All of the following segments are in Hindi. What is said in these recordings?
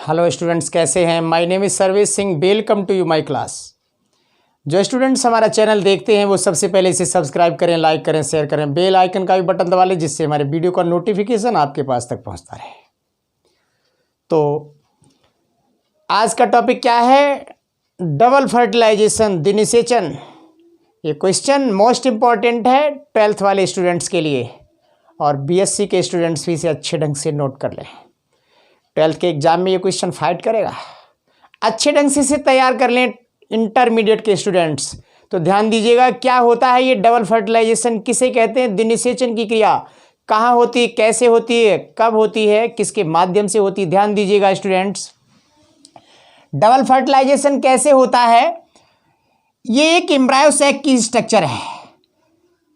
हेलो स्टूडेंट्स, कैसे हैं? My name is Sarvesh Singh. Welcome to you my class. जो स्टूडेंट्स हमारा चैनल देखते हैं वो सबसे पहले इसे सब्सक्राइब करें, लाइक करें, शेयर करें, बेल आइकन का भी बटन दबा लें जिससे हमारे वीडियो का नोटिफिकेशन आपके पास तक पहुंचता रहे। तो आज का टॉपिक क्या है? डबल फर्टिलाइजेशन, द निषेचन। ये क्वेश्चन मोस्ट इम्पॉर्टेंट है 12th वाले स्टूडेंट्स के लिए, और बीएससी के स्टूडेंट्स भी इसे अच्छे ढंग से नोट कर लें। 12th के एग्जाम में ये क्वेश्चन फाइट करेगा। अच्छे ढंग से इसे तैयार कर लें इंटरमीडिएट के स्टूडेंट्स। तो ध्यान दीजिएगा, क्या होता है ये डबल फर्टिलाइजेशन, किसे कहते हैं? निषेचन की क्रिया कहाँ होती है, कैसे होती है, कब होती है, किसके माध्यम से होती है? ध्यान दीजिएगा स्टूडेंट्स, डबल फर्टिलाइजेशन कैसे होता है? ये एक एम्ब्रायो सैक की स्ट्रक्चर है।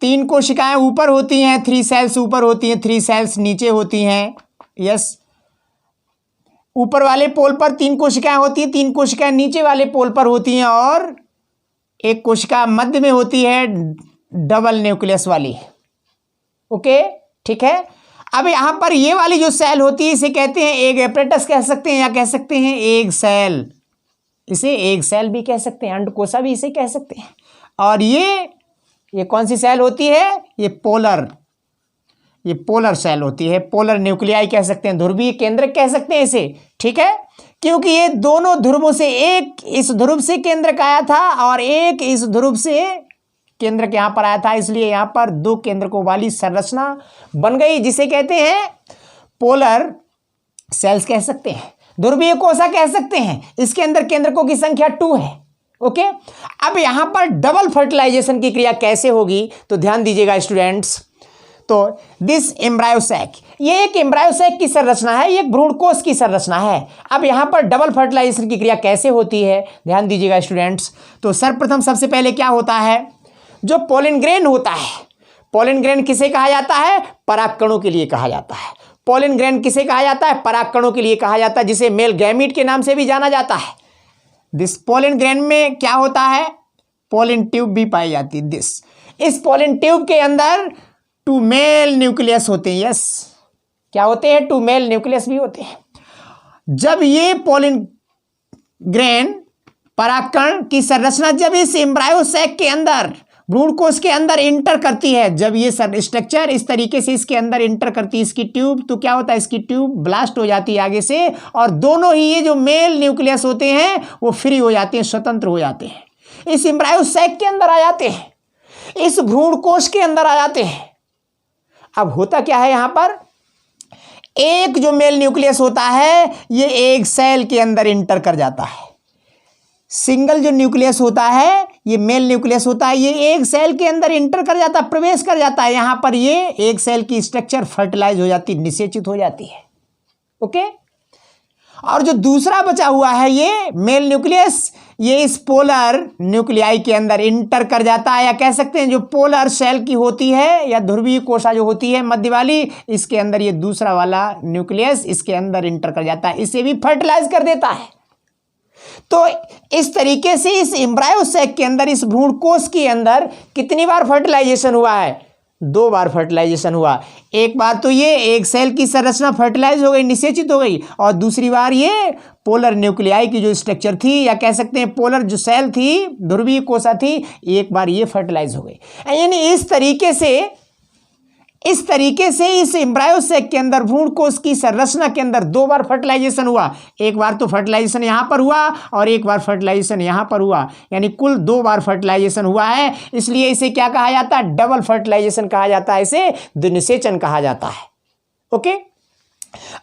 3 कोशिकाएं ऊपर होती हैं, 3 सेल्स ऊपर होती हैं, 3 सेल्स नीचे होती हैं। यस, ऊपर वाले पोल पर 3 कोशिकाएं होती हैं, 3 कोशिकाएं नीचे वाले पोल पर होती हैं, और एक कोशिका मध्य में होती है डबल न्यूक्लियस वाली। ओके, ठीक है। अब यहाँ पर ये वाली जो सेल होती है इसे कहते हैं एग एपरेटस कह सकते हैं, या कह सकते हैं एग सेल। इसे एग सेल भी कह सकते हैं, अंडकोशा भी इसे कह सकते हैं। और ये कौन सी सेल होती है? ये पोलर सेल होती है, पोलर न्यूक्लियाई कह सकते हैं, ध्रुवीय केंद्रक कह सकते हैं इसे। ठीक है, क्योंकि ये दोनों ध्रुवों से, एक इस ध्रुव से केंद्रक आया था और एक इस ध्रुव से केंद्रक यहाँ पर आया था, इसलिए यहाँ पर 2 केंद्रकों वाली संरचना बन गई, जिसे कहते हैं पोलर सेल्स कह सकते हैं, ध्रुवीय कोशा कह सकते हैं। इसके अंदर केंद्रकों की संख्या 2 है। ओके, अब यहाँ पर डबल फर्टिलाइजेशन की क्रिया कैसे होगी? तो ध्यान दीजिएगा स्टूडेंट्स। तो दिस एम्ब्रायो सैक, ये एक एम्ब्रायो सैक की संरचना है, ये एक भ्रूणकोश की संरचना है। अब यहाँ पर डबल फर्टिलाइजेशन की क्रिया कैसे होती है? ध्यान दीजिएगा स्टूडेंट्स। तो सर्वप्रथम सबसे पहले क्या होता है? जो पोलन ग्रेन होता है, पोलन ग्रेन किसे कहा जाता है? परागकणों के लिए कहा जाता है। पोलन ग्रेन किसे कहा जाता है? परागकणों के लिए कहा जाता है, जिसे मेल गैमीट के नाम से भी जाना जाता है। दिस पोलन ग्रेन में क्या होता है? पोलन ट्यूब भी पाई जाती है। इस पोलन ट्यूब के अंदर 2 मेल न्यूक्लियस होते हैं। यस, क्या होते हैं? 2 मेल न्यूक्लियस भी होते हैं। जब ये पोलन ग्रेन, परागकण की संरचना जब इस एम्ब्रायो सैक के अंदर, भ्रूणकोश के अंदर इंटर करती है, जब ये स्ट्रक्चर इस तरीके से इसके अंदर इंटर करती है इसकी ट्यूब, तो क्या होता है? इसकी ट्यूब ब्लास्ट हो जाती है आगे से, और दोनों ही ये जो मेल न्यूक्लियस होते हैं वो फ्री हो जाते हैं, स्वतंत्र हो जाते हैं, इस एम्ब्रायो सैक के अंदर आ जाते हैं, इस भ्रूणकोश के अंदर आ जाते हैं। अब होता क्या है? यहाँ पर एक जो मेल न्यूक्लियस होता है ये एक सेल के अंदर इंटर कर जाता है। सिंगल जो न्यूक्लियस होता है, ये मेल न्यूक्लियस होता है, ये एक सेल के अंदर इंटर कर जाता है, प्रवेश कर जाता है। यहाँ पर ये एक सेल की स्ट्रक्चर फर्टिलाइज हो जाती है, निषेचित हो जाती है। ओके, और जो दूसरा बचा हुआ है ये मेल न्यूक्लियस, ये इस पोलर न्यूक्लियाई के अंदर इंटर कर जाता है, या कह सकते हैं जो पोलर सेल की होती है या ध्रुवीय कोशा जो होती है मध्य वाली, इसके अंदर ये दूसरा वाला न्यूक्लियस इसके अंदर इंटर कर जाता है, इसे भी फर्टिलाइज कर देता है। तो इस तरीके से इस एम्ब्रायो सैक के अंदर, इस भ्रूणकोश के अंदर कितनी बार फर्टिलाइजेशन हुआ है? 2 बार फर्टिलाइजेशन हुआ। एक बार तो ये एक सेल की संरचना फर्टिलाइज हो गई, निषेचित हो गई, और दूसरी बार ये पोलर न्यूक्लियाई की जो स्ट्रक्चर थी, या कह सकते हैं पोलर जो सेल थी, ध्रुवीय कोशा थी, एक बार ये फर्टिलाइज हो गई। यानी इस तरीके से इस एम्ब्रायो सैक के अंदर, भ्रूणकोश की संरचना के अंदर 2 बार फर्टिलाइजेशन हुआ। एक बार तो फर्टिलाइजेशन यहाँ पर हुआ और एक बार फर्टिलाइजेशन यहाँ पर हुआ, यानी कुल 2 बार फर्टिलाइजेशन हुआ है। इसलिए इसे क्या कहा जाता है? डबल फर्टिलाइजेशन कहा जाता है, इसे निषेचन कहा जाता है। ओके,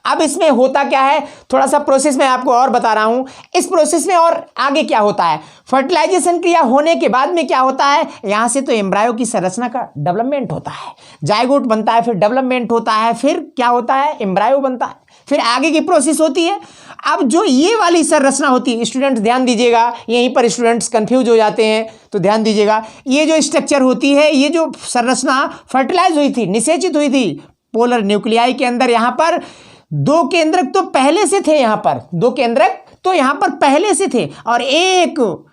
अब इसमें होता क्या है? थोड़ा सा प्रोसेस में आपको और बता रहा हूं। इस प्रोसेस में और आगे क्या होता है? फर्टिलाइजेशन क्रिया होने के बाद में क्या होता है? यहां से तो एम्ब्रायो की संरचना का डेवलपमेंट होता है, जायगोट बनता है, फिर डेवलपमेंट होता है, फिर क्या होता है? एम्ब्रायो बनता है, फिर आगे की प्रोसेस होती है। अब जो ये वाली संरचना होती है, स्टूडेंट्स ध्यान दीजिएगा, यहीं पर स्टूडेंट्स कंफ्यूज हो जाते हैं, तो ध्यान दीजिएगा। ये जो स्ट्रक्चर होती है, ये जो संरचना फर्टिलाइज हुई थी, निषेचित हुई थी पोलर न्यूक्लियाई के अंदर, यहाँ पर 2 केंद्रक तो पहले से थे, यहाँ पर 2 केंद्रक तो यहाँ पर पहले से थे, और एक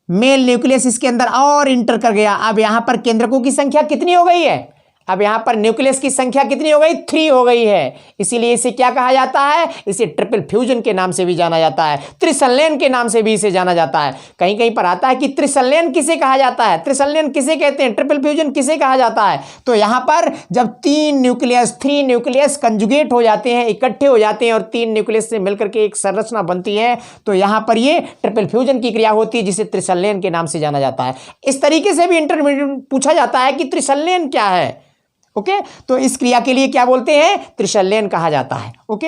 मेल न्यूक्लियस इसके अंदर और इंटर कर गया। अब यहाँ पर केंद्रकों की संख्या कितनी हो गई है? अब यहां पर न्यूक्लियस की संख्या कितनी हो गई? 3 हो गई है। इसीलिए इसे क्या कहा जाता है? इसे ट्रिपल फ्यूजन के नाम से भी जाना जाता है, त्रिसंलयन के नाम से भी इसे जाना जाता है। कहीं कहीं पर आता है कि त्रिसंलयन किसे कहा जाता है, त्रिसंलयन किसे कहते हैं, ट्रिपल फ्यूजन किसे कहा जाता है? तो यहां पर जब 3 न्यूक्लियस कंजुगेट हो जाते हैं, इकट्ठे हो जाते हैं और 3 न्यूक्लियस से मिलकर के एक संरचना बनती है, तो यहां पर ये ट्रिपल फ्यूजन की क्रिया होती है, जिसे त्रिसंलयन के नाम से जाना जाता है। इस तरीके से भी इंटरमीडिएट पूछा जाता है कि त्रिसंलयन क्या है। ओके, तो इस क्रिया के लिए क्या बोलते हैं? त्रिसंलयन कहा जाता है। ओके,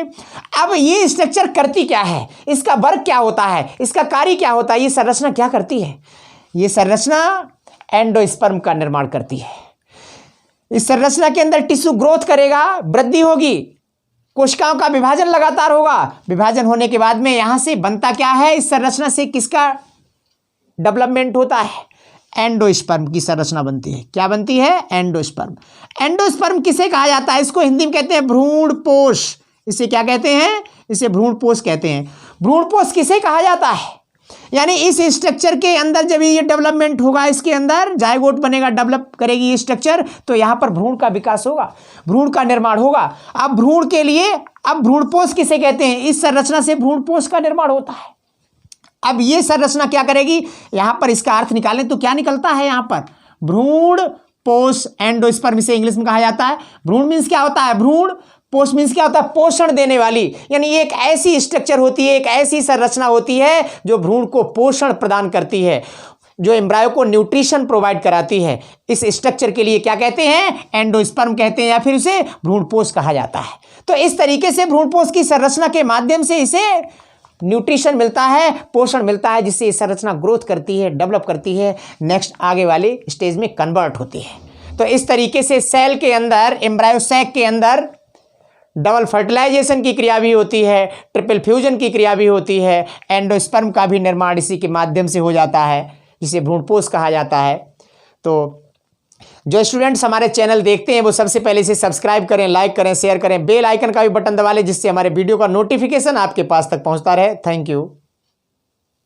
अब ये स्ट्रक्चर करती क्या है, इसका वर्क क्या होता है, इसका कार्य क्या होता है, ये संरचना क्या करती है? ये संरचना एंडोस्पर्म का निर्माण करती है। इस संरचना के अंदर टिश्यू ग्रोथ करेगा, वृद्धि होगी, कोशिकाओं का विभाजन लगातार होगा। विभाजन होने के बाद में यहां से बनता क्या है? इस संरचना से किसका डेवलपमेंट होता है? एंडोस्पर्म की संरचना बनती है। क्या बनती है? एंडोस्पर्म। एंडोस्पर्म किसे कहा जाता है? इसको हिंदी में कहते हैं भ्रूणपोष। इसे क्या कहते हैं? इसे भ्रूणपोष कहते हैं। भ्रूणपोष किसे कहा जाता है? यानी इस स्ट्रक्चर के अंदर जब ये डेवलपमेंट होगा, इसके अंदर जायगोट बनेगा, डेवलप करेगी ये स्ट्रक्चर, तो यहां पर भ्रूण का विकास होगा, भ्रूण का निर्माण होगा। अब भ्रूण के लिए अब भ्रूणपोष किसे कहते हैं? इस संरचना से भ्रूणपोष का निर्माण होता है। अब ये संरचना क्या करेगी? यहां पर इसका अर्थ निकालें तो क्या निकलता है? यहां पर भ्रूण पोष, एंडोस्पर्म से इंग्लिश में कहा जाता है। भ्रूण मीन्स क्या होता है? भ्रूण। पोष मीन्स क्या होता है? पोषण देने वाली। यानी ये एक ऐसी स्ट्रक्चर होती है, एक ऐसी संरचना होती है जो भ्रूण को पोषण प्रदान करती है, जो एम्ब्रायो को न्यूट्रिशन प्रोवाइड कराती है। इस स्ट्रक्चर के लिए क्या कहते हैं? एंडोस्पर्म कहते हैं, या फिर उसे भ्रूणपोष कहा जाता है। तो इस तरीके से भ्रूणपोष की संरचना के माध्यम से इसे न्यूट्रिशन मिलता है, पोषण मिलता है, जिससे ये संरचना ग्रोथ करती है, डेवलप करती है, नेक्स्ट आगे वाले स्टेज में कन्वर्ट होती है। तो इस तरीके से सेल के अंदर, एम्ब्रायो सैक के अंदर डबल फर्टिलाइजेशन की क्रिया भी होती है, ट्रिपल फ्यूजन की क्रिया भी होती है, एंडोस्पर्म का भी निर्माण इसी के माध्यम से हो जाता है, जिसे भ्रूणपोष कहा जाता है। तो जो स्टूडेंट्स हमारे चैनल देखते हैं वो सबसे पहले इसे सब्सक्राइब करें, लाइक करें, शेयर करें, बेल आइकन का भी बटन दबा लें, जिससे हमारे वीडियो का नोटिफिकेशन आपके पास तक पहुंचता रहे। Thank you.